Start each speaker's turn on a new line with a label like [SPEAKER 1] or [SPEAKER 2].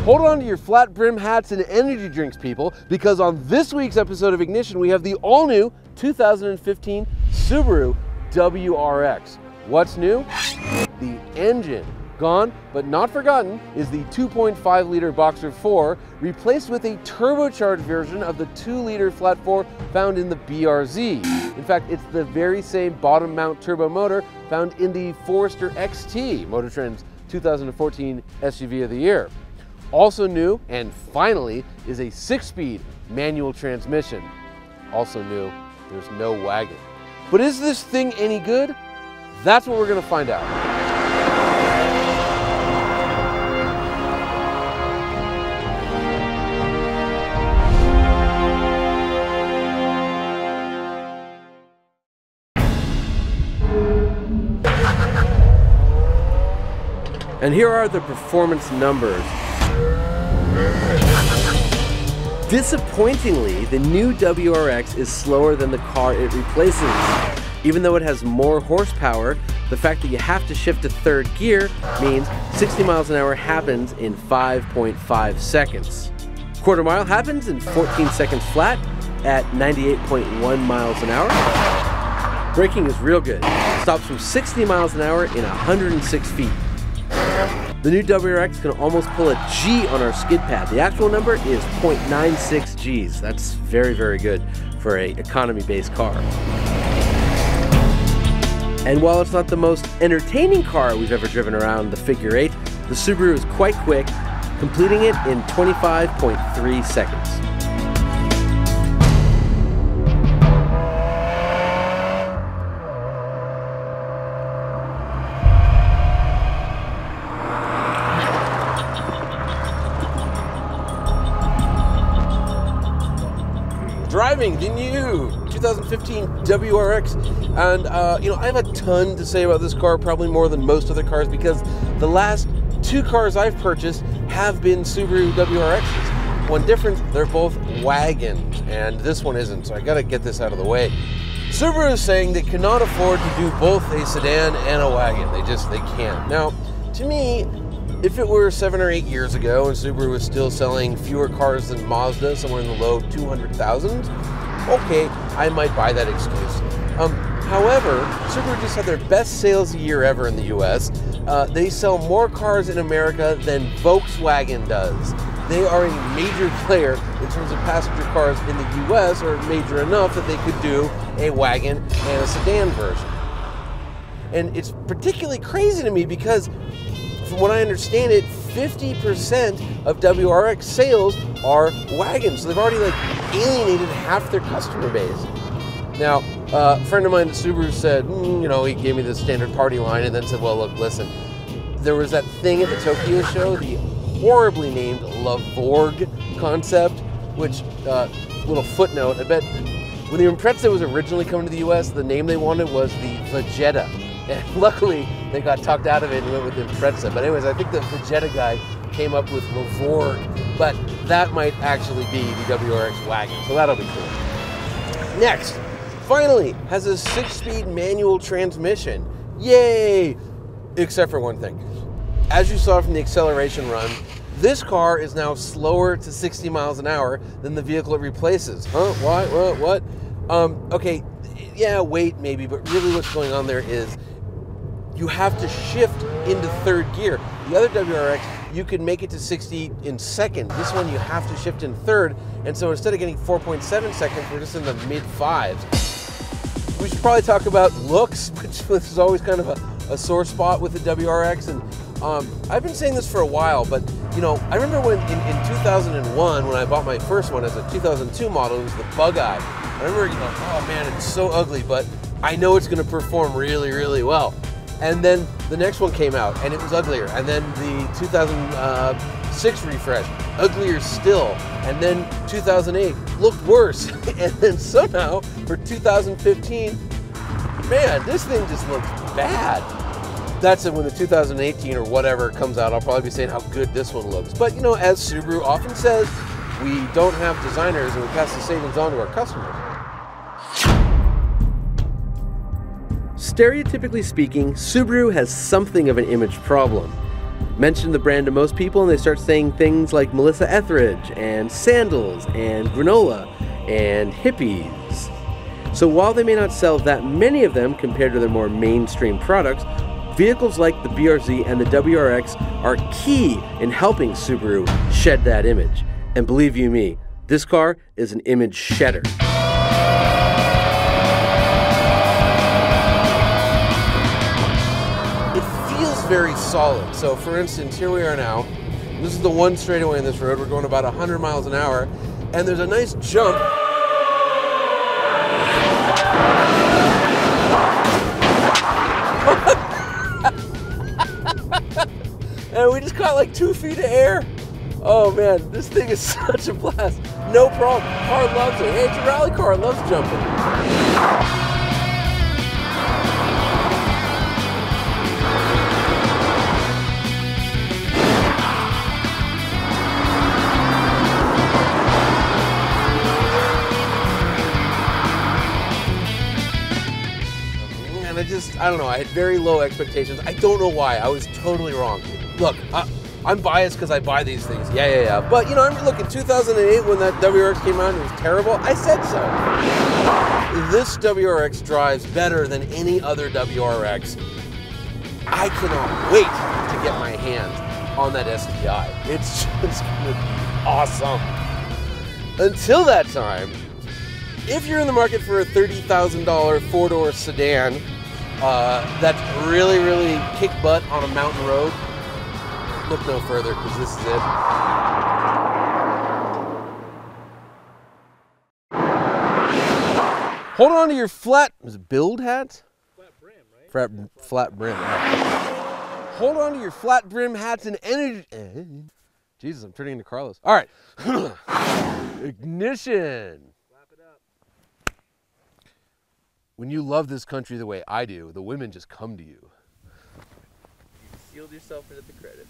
[SPEAKER 1] Hold on to your flat brim hats and energy drinks, people, because on this week's episode of Ignition, we have the all-new 2015 Subaru WRX. What's new? The engine. Gone, but not forgotten, is the 2.5-liter Boxer 4, replaced with a turbocharged version of the 2-liter flat 4 found in the BRZ. In fact, it's the very same bottom mount turbo motor found in the Forester XT, Motor Trend's 2014 SUV of the year. Also new, and finally, is a 6-speed manual transmission. Also new, there's no wagon. But is this thing any good? That's what we're gonna find out. And here are the performance numbers. Disappointingly, the new WRX is slower than the car it replaces. Even though it has more horsepower, the fact that you have to shift to third gear means 60 miles an hour happens in 5.5 seconds. Quarter mile happens in 14 seconds flat at 98.1 miles an hour. Braking is real good. It stops from 60 miles an hour in 106 feet. The new WRX can almost pull a G on our skid pad. The actual number is 0.96 Gs. That's very, very good for an economy-based car. And while it's not the most entertaining car we've ever driven around the figure 8, the Subaru is quite quick, completing it in 25.3 seconds. Driving the new 2015 WRX, and I have a ton to say about this car, probably more than most other cars, because the last two cars I've purchased have been Subaru WRXs. One difference, they're both wagons, and this one isn't, so I gotta get this out of the way. Subaru is saying they cannot afford to do both a sedan and a wagon. They can't. Now, to me, if it were 7 or 8 years ago and Subaru was still selling fewer cars than Mazda, somewhere in the low 200,000s, okay, I might buy that excuse. However, Subaru just had their best sales year ever in the US. They sell more cars in America than Volkswagen does. They are a major player in terms of passenger cars in the US, or major enough that they could do a wagon and a sedan version. And it's particularly crazy to me because, from what I understand it, 50% of WRX sales are wagons. So they've already alienated half their customer base. Now, a friend of mine at Subaru said, he gave me the standard party line and then said, well, look, listen, there was that thing at the Tokyo show, the horribly named Lavorg concept, which, little footnote, I bet when the Impreza was originally coming to the US, the name they wanted was the Vegeta. And luckily, they got talked out of it and went with Impreza. But anyways, I think the Vegeta guy came up with Lavorg, but that might actually be the WRX wagon, so that'll be cool. Next, finally, has a 6-speed manual transmission. Yay! Except for one thing. As you saw from the acceleration run, this car is now slower to 60 miles an hour than the vehicle it replaces. Huh? Why? What? Okay, yeah, wait, maybe, but really what's going on there is you have to shift into third gear. The other WRX, you can make it to 60 in second. This one, you have to shift in third, and so instead of getting 4.7 seconds, we're just in the mid-5s. We should probably talk about looks, which is always kind of a sore spot with the WRX, and I've been saying this for a while, but I remember when in 2001, when I bought my first one as a 2002 model, it was the Bug-Eye. I remember, oh man, it's so ugly, but I know it's gonna perform really, really well. And then the next one came out and it was uglier. And then the 2006 refresh, uglier still. And then 2008 looked worse. And then somehow for 2015, man, this thing just looks bad. That's it. When the 2018 or whatever comes out, I'll probably be saying how good this one looks. But as Subaru often says, we don't have designers and we pass the savings on to our customers. Stereotypically speaking, Subaru has something of an image problem. Mention the brand to most people and they start saying things like Melissa Etheridge and sandals and granola and hippies. So while they may not sell that many of them compared to their more mainstream products, vehicles like the BRZ and the WRX are key in helping Subaru shed that image. And believe you me, this car is an image shedder. It feels very solid. So for instance, here we are now. This is the one straightaway in this road. We're going about 100 miles an hour, and there's a nice jump. And we just caught like 2 feet of air. Oh man, this thing is such a blast. No problem. Car loves it. Hey, it's a rally car. It loves jumping. And I don't know, I had very low expectations. I don't know why. I was totally wrong. Look, I'm biased because I buy these things. Yeah. But, you know, look, in 2008 when that WRX came out, it was terrible. I said so. This WRX drives better than any other WRX. I cannot wait to get my hands on that STI. It's just going to be awesome. Until that time, if you're in the market for a $30,000 four-door sedan that's really, really kick butt on a mountain road, look no further, because this is it. Hold on to your was it build hats? Flat brim, right? Flat brim. Hold on to your flat brim hats and energy. Jesus, I'm turning into Carlos. All right. Ignition. Wrap it up. When you love this country the way I do, the women just come to you. Sealed yourself into the credits.